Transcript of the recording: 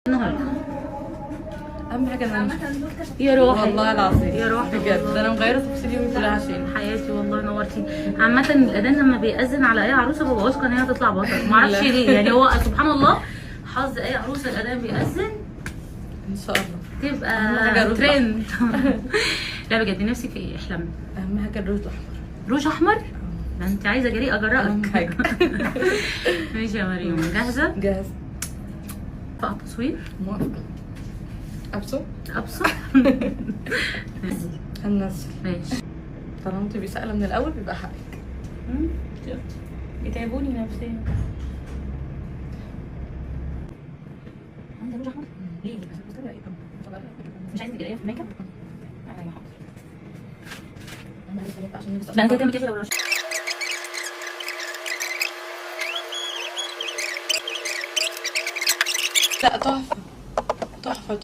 النهارده اهم حاجه ان انا يا روحي والله العظيم يا روحي بجد انا مغيره تفاصيل يومي كلها عشان حياتي والله نورتي. عامة الأذان لما بيأذن على أي عروسة ببقى واثقة إن هي هتطلع بطل، معرفش ليه يعني، هو سبحان الله حظ أي عروسة الأذان بيأذن ان شاء الله تبقى أهم حاجة روج ترند. لا بجد نفسي في إيه؟ احلمي. اهم حاجه الروج الاحمر. روج أحمر؟ ده أنت عايزة جريئة اهم أجرأك. حاجه. ماشي يا مريم، جاهزة؟ جاهز. بقى تصوير؟ موافقه. ابصر. أبصر؟ هننزل. ماشي. طالما انت سائله من الاول بيبقى حقك. بيتعبوني نفسيا. عندك روج أحمر؟ ليه؟ مش عايزة تجريئة في الميك اب؟ أيوة حاضر. لا أنا كده متفقة ولا لا تحفه تحفه